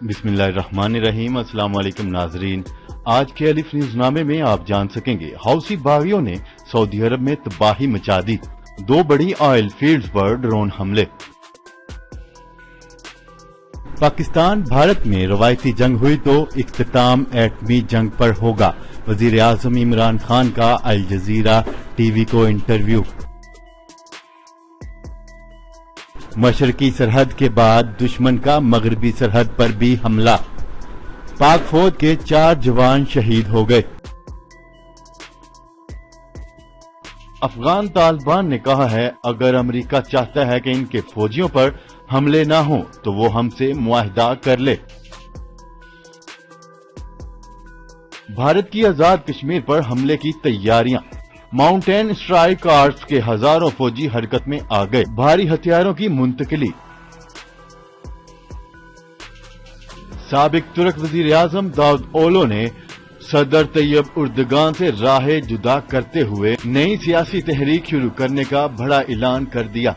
بسم اللہ الرحمن الرحیم۔ السلام علیکم ناظرین، آج کے الف نیوز نامے میں آپ جان سکیں گے حوثی باغیوں نے سعودی عرب میں تباہی مچا دی، 2 بڑی آئل فیلڈز پر ڈرون حملے۔ پاکستان بھارت میں روایتی جنگ ہوئی تو اختتام ایٹمی جنگ پر ہوگا، وزیر اعظم عمران خان کا الجزیرہ ٹی وی کو انٹرویو۔ مشرقی سرحد کے بعد دشمن کا مغربی سرحد پر بھی حملہ، پاک فوج کے 4 جوان شہید ہو گئے۔ افغان طالبان نے کہا ہے اگر امریکہ چاہتا ہے کہ ان کے فوجیوں پر حملے نہ ہوں تو وہ ہم سے معاہدہ کر لے۔ بھارت کی آزاد کشمیر پر حملے کی تیاریاں، ماؤنٹین اسٹرائیک کارپس کے ہزاروں فوجی حرکت میں آ گئے، بھاری ہتھیاروں کی منتقلی۔ سابق ترک وزیر اعظم داؤد اولو نے صدر طیب اردگان سے راہ جدا کرتے ہوئے نئی سیاسی تحریک شروع کرنے کا بڑا اعلان کر دیا۔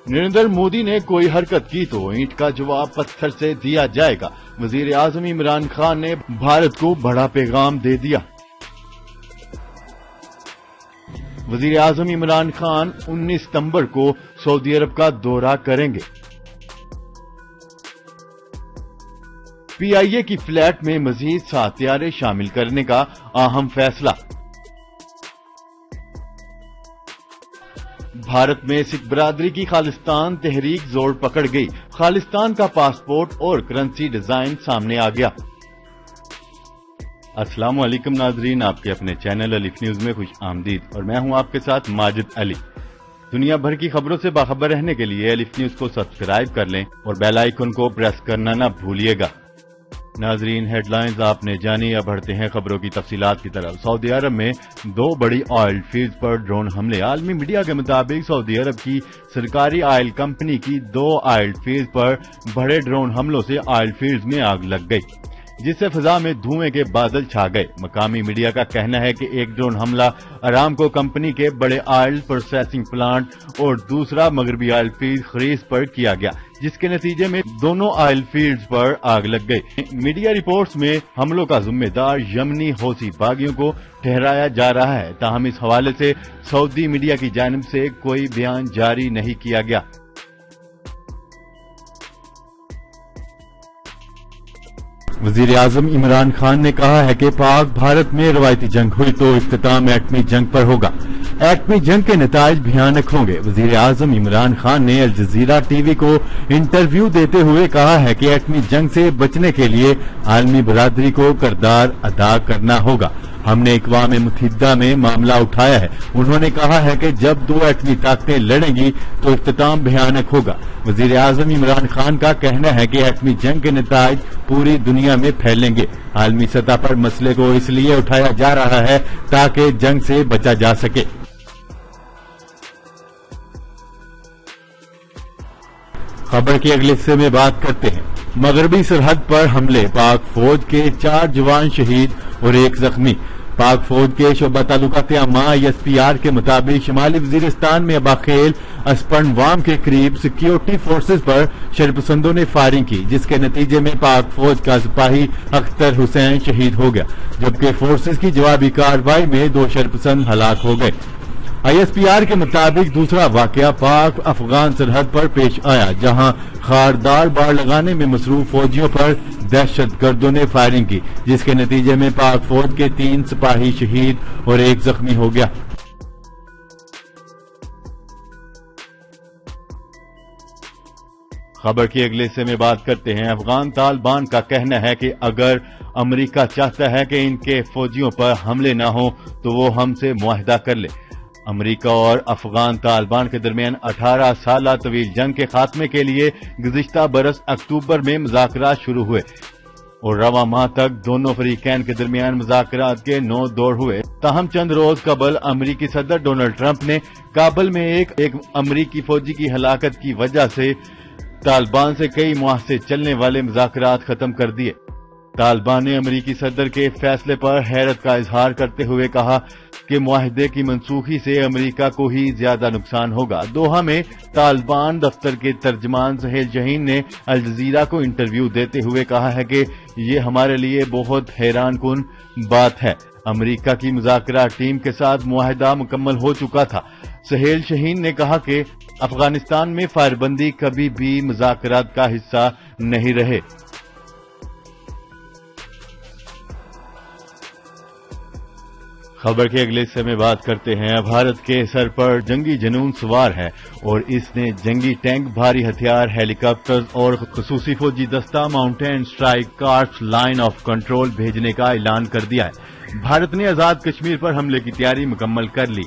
نریندر مودی نے کوئی حرکت کی تو اینٹ کا جواب پتھر سے دیا جائے گا، وزیر اعظم عمران خان نے بھارت کو بڑا پیغام دے دیا۔ وزیر اعظم عمران خان 19 ستمبر کو سعودی عرب کا دورہ کریں گے۔ پی آئی اے کی فلیٹ میں مزید 7 طیارے شامل کرنے کا اہم فیصلہ۔ بھارت میں سکھ برادری کی خالصتان تحریک زور پکڑ گئی، خالصتان کا پاسپورٹ اور کرنسی ڈیزائن سامنے آ گیا۔ السلام علیکم ناظرین، آپ کے اپنے چینل الف نیوز میں خوش آمدید، اور میں ہوں آپ کے ساتھ ماجد علی۔ دنیا بھر کی خبروں سے باخبر رہنے کے لیے الف نیوز کو سبسکرائب کر لیں اور بیل آئیکن کو پریس کرنا نہ بھولیے گا۔ ناظرین، ہیڈ لائنز آپ نے جانی، اب بڑھتے ہیں خبروں کی تفصیلات کی طرف۔ سعودی عرب میں 2 بڑی آئل فیلڈز پر ڈرون حملے۔ عالمی میڈیا کے مطابق سعودی عرب کی سرکاری آئل کمپنی کی 2 آئل فیلڈز پر بڑے ڈرون حملوں سے آئل فیلڈز میں آگ لگ گئی، جس سے فضا میں دھوئیں کے بادل چھا گئے۔ مقامی میڈیا کا کہنا ہے کہ ایک ڈرون حملہ ارامکو کمپنی کے بڑے آئل پروسیسنگ پلانٹ اور دوسرا مغربی آئل فیلڈ خریز پر کیا گیا، جس کے نتیجے میں دونوں آئل فیلڈز پر آگ لگ گئی۔ میڈیا رپورٹس میں حملوں کا ذمہ دار یمنی حوثی باغیوں کو ٹھہرایا جا رہا ہے، تاہم اس حوالے سے سعودی میڈیا کی جانب سے کوئی بیان جاری نہیں کیا گیا۔ وزیر اعظم عمران خان نے کہا ہے کہ پاک بھارت میں روایتی جنگ ہوئی تو اختتام ایٹمی جنگ پر ہوگا، ایٹمی جنگ کے نتائج بھیانک ہوں گے۔ وزیر اعظم عمران خان نے الجزیرہ ٹی وی کو انٹرویو دیتے ہوئے کہا ہے کہ ایٹمی جنگ سے بچنے کے لیے عالمی برادری کو کردار ادا کرنا ہوگا۔ ہم نے اقوام متحدہ میں معاملہ اٹھایا ہے، انہوں نے کہا ہے کہ جب 2 ایٹمی طاقتیں لڑیں گی تو اختتام بھیانک ہوگا۔ وزیر اعظم عمران خان کا کہنا ہے کہ ایٹمی جنگ کے نتائج پوری دنیا میں پھیلیں گے۔ عالمی سطح پر مسئلے کو اس لیے اٹھایا جا رہا ہے تاکہ جنگ سے بچا جا سکے۔ خبر کے اگلے حصے میں بات کرتے ہیں۔ مغربی سرحد پر حملے، پاک فوج کے 4 جوان شہید اور 1 زخمی۔ پاک فوج کے شعبہ تعلقات عامہ ISPR کے مطابق شمالی وزیرستان میں اباخیل اسپرنوام کے قریب سیکیورٹی فورسز پر شرپسندوں نے فائرنگ کی، جس کے نتیجے میں پاک فوج کا سپاہی اختر حسین شہید ہو گیا، جبکہ فورسز کی جوابی کارروائی میں 2 شرپسند ہلاک ہو گئے۔ ISPR کے مطابق دوسرا واقعہ پاک افغان سرحد پر پیش آیا، جہاں خاردار بار لگانے میں مصروف فوجیوں پر دہشت گردوں نے فائرنگ کی، جس کے نتیجے میں پاک فوج کے 3 سپاہی شہید اور 1 زخمی ہو گیا۔ خبر کے اگلے حصے میں بات کرتے ہیں۔ افغان طالبان کا کہنا ہے کہ اگر امریکہ چاہتا ہے کہ ان کے فوجیوں پر حملے نہ ہوں تو وہ ہم سے معاہدہ کر لے۔ امریکہ اور افغان طالبان کے درمیان 18 سالہ طویل جنگ کے خاتمے کے لیے گزشتہ برس اکتوبر میں مذاکرات شروع ہوئے اور رواں ماہ تک دونوں فریقین کے درمیان مذاکرات کے 9 دور ہوئے۔ تاہم چند روز قبل امریکی صدر ڈونلڈ ٹرمپ نے کابل میں ایک امریکی فوجی کی ہلاکت کی وجہ سے طالبان سے کئی ماہ سے چلنے والے مذاکرات ختم کر دیے۔ तालिबान ने अमरीकी सदर के फैसले पर हैरत का इजहार करते हुए कहा कि मुआहदे की मनसूखी से अमरीका को ही ज्यादा नुकसान होगा। दोहा में तालिबान दफ्तर के तर्जमान सहेल शहीन ने अल जजीरा को इंटरव्यू देते हुए कहा है कि ये हमारे लिए बहुत हैरान कुन बात है। अमरीका की मुज़ाकरा टीम के साथ मुआहदा मुकम्मल हो चुका था। सहेल शहीन ने कहा कि अफगानिस्तान में फायरबंदी कभी भी मुज़ाकरात का हिस्सा नहीं रहे। खबर के अगले हिस्से में बात करते हैं। भारत के सर पर जंगी जुनून सवार है और इसने जंगी टैंक, भारी हथियार, हेलीकॉप्टर और खसूसी फौजी दस्ता mountain strike carps line of control भेजने का ऐलान कर दिया है। भारत ने आजाद कश्मीर पर हमले की तैयारी मुकम्मल कर ली।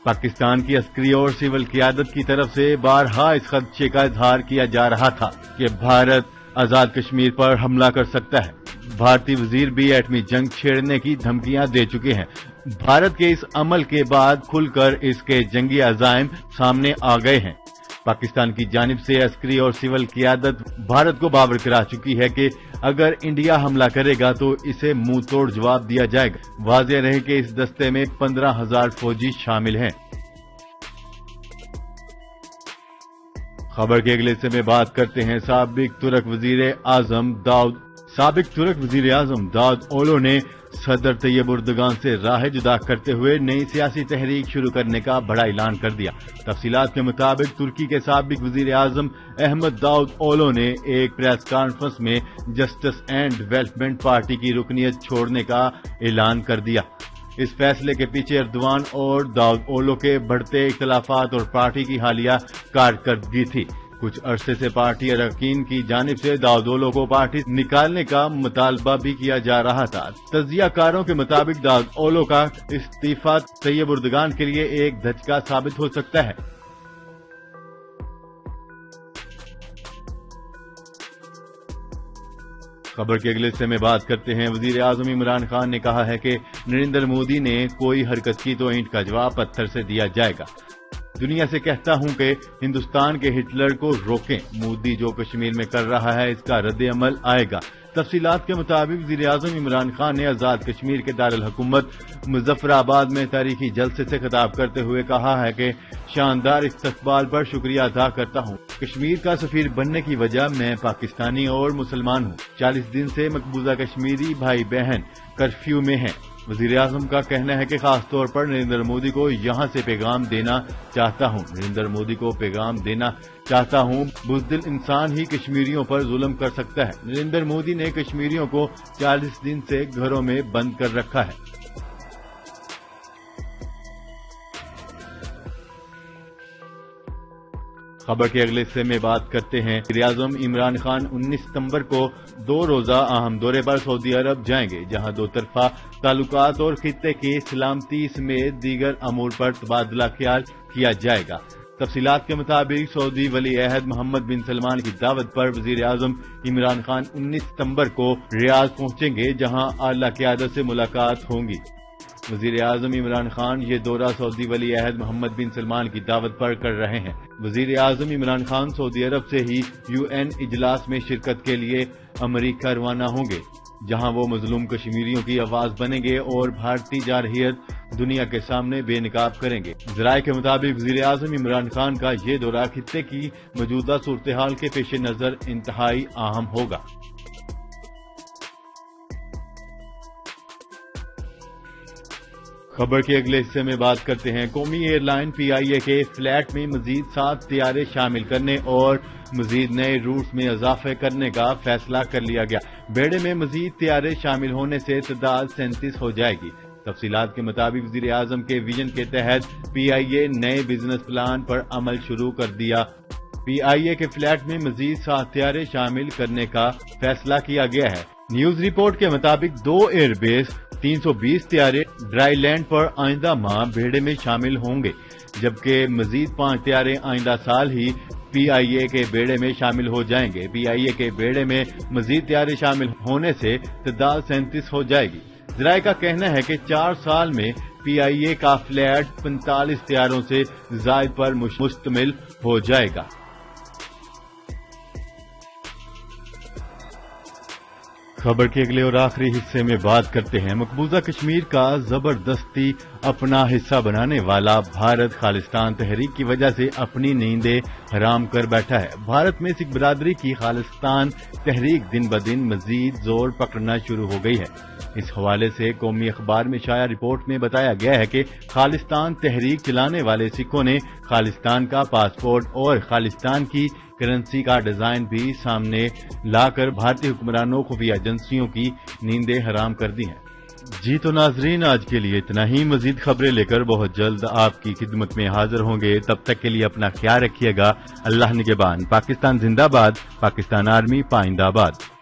पाकिस्तान की अस्करी और सिविल क़यादत की तरफ से बारहा इस खदशे का इजहार किया जा रहा था कि भारत आजाद कश्मीर पर हमला कर सकता है। भारतीय वजीर भी एटमी जंग छेड़ने की धमकियां दे चुके हैं। भारत के इस अमल के बाद खुलकर इसके जंगी अज़ाइम सामने आ गए हैं। पाकिस्तान की जानिब से अस्करी और सिविल क़यादत भारत को बावर करा चुकी है कि अगर इंडिया हमला करेगा तो इसे मुंह तोड़ जवाब दिया जाएगा। वाज़ेह रहे कि इस दस्ते में 15,000 फौजी शामिल हैं। खबर के अगले हिस्से में बात करते हैं। साबिक तुर्क वजीर आजम दाऊद ओलो ने सदर तैयब उर्दगान से राह जुदा करते हुए नई सियासी तहरीक शुरू करने का बड़ा ऐलान कर दिया। तफसीलात के मुताबिक तुर्की के साबिक वजीर आजम अहमद दाऊद ओलो ने एक प्रेस कॉन्फ्रेंस में जस्टिस एंड डेवलपमेंट पार्टी की रुकनीत छोड़ने का ऐलान कर दिया। इस फैसले के पीछे एर्दोआन और दाऊद ओलो के बढ़ते इख्तलाफात और पार्टी की हालिया कारकर्दगी थी। कुछ अरसे से पार्टी अरकान की जानिब से दाऊद ओलो को पार्टी निकालने का मुतालबा भी किया जा रहा था। तज्जियाकारों के मुताबिक दाऊद ओलो का इस्तीफा तैयब उर्दगान के लिए एक धचका साबित हो सकता है। खबर के अगले हिस्से में बात करते हैं। वजीर आजम इमरान खान ने कहा है कि नरेंद्र मोदी ने कोई हरकत की तो ईंट का जवाब पत्थर से दिया जाएगा। दुनिया से कहता हूं कि हिंदुस्तान के हिटलर को रोकें। मोदी जो कश्मीर में कर रहा है इसका रद्द अमल आएगा। तफसीलात के मुताबिक वज़ीर आज़म इमरान खान ने आजाद कश्मीर के दारुल हुकूमत मुजफ्फराबाद में तारीखी जलसे से खिताब करते हुए कहा है कि शानदार इस्तकबाल पर शुक्रिया अदा करता हूं। कश्मीर का सफीर बनने की वजह मैं पाकिस्तानी और मुसलमान हूं। 40 दिन से मकबूजा कश्मीरी भाई बहन कर्फ्यू में हैं। वजीर आजम का कहना है कि खास तौर पर नरेंद्र मोदी को यहां से पैगाम देना चाहता हूं। बुज़दिल इंसान ही कश्मीरियों पर जुल्म कर सकता है। नरेंद्र मोदी ने कश्मीरियों को 40 दिन से घरों में बंद कर रखा है। खबर के अगले हिस्से में बात करते हैं। वज़ीर आज़म इमरान खान 19 सितंबर को 2 रोजा अहम दौरे पर सऊदी अरब जाएंगे, जहां दो तरफा ताल्लुकात और खित्ते की सलामती समेत दीगर अमूर पर तबादला ख्याल किया जाएगा। तफसीलात के मुताबिक सऊदी वली अहद मोहम्मद बिन सलमान की दावत पर वज़ीर आज़म इमरान खान 19 सितंबर को रियाद पहुंचेंगे, जहां आला क़यादत से मुलाकात होगी। वज़ीर आज़म इमरान खान ये दौरा सऊदी वली अहद मोहम्मद बिन सलमान की दावत पर कर रहे हैं। वज़ीर आज़म इमरान खान सऊदी अरब से ही UN इजलास में शिरकत के लिए अमरीका रवाना होंगे, जहां वो मजलूम कश्मीरियों की आवाज बनेंगे और भारतीय जारहियत दुनिया के सामने बेनकाब करेंगे। ज़राए के मुताबिक वज़ीर आज़म इमरान खान का ये दौरा खित्ते की मौजूदा सूरत हाल के पेश नजर इंतहाई अहम होगा। खबर के अगले हिस्से में बात करते हैं। कौमी एयरलाइन PIA के फ्लैट में मजीद 7 तैयारे शामिल करने और मजीद नए रूट्स में इजाफे करने का फैसला कर लिया गया। बेड़े में मजीद तैयारे शामिल होने से तादाद 37 हो जाएगी। तफसीलात के मुताबिक वज़ीर आज़म के विजन के तहत PIA नए बिजनेस प्लान पर अमल शुरू कर दिया। PIA के फ्लैट में मजीद 7 तैयारे शामिल करने का फैसला किया गया है। न्यूज रिपोर्ट के मुताबिक 2 एयरबेस 320 तैयारे ड्राई लैंड पर आइंदा माह बेड़े में शामिल होंगे, जबकि मजीद 5 तैयारे आइंदा साल ही PIA के बेड़े में शामिल हो जाएंगे। PIA के बेड़े में मजीद तैयारे शामिल होने से तादाद 37 हो जाएगी। ज़राए का कहना है कि 4 साल में PIA का फ्लैट 45 तैयारों से जायद पर मुश्तमिल हो जाएगा। खबर के अगले और आखिरी हिस्से में बात करते हैं मकबूजा कश्मीर का जबरदस्ती अपना हिस्सा बनाने वाला भारत खालिस्तान तहरीक की वजह से अपनी नींदें हराम कर बैठा है। भारत में सिख बिरादरी की खालिस्तान तहरीक दिन ब दिन मजीद जोर पकड़ना शुरू हो गई है। इस हवाले से कौमी अखबार में शाया रिपोर्ट में बताया गया है कि खालिस्तान तहरीक चलाने वाले सिखों ने खालिस्तान का पासपोर्ट और खालिस्तान की करेंसी का डिजाइन भी सामने लाकर भारतीय हुक्मरानों खुफिया एजेंसियों की नींदें हराम कर दी हैं। जी तो नाजरीन, आज के लिए इतना ही। मजीद खबरें लेकर बहुत जल्द आपकी खिदमत में हाजिर होंगे। तब तक के लिए अपना ख्याल रखिएगा। अल्लाह निगहबान। पाकिस्तान जिंदाबाद। पाकिस्तान आर्मी पाइंदाबाद।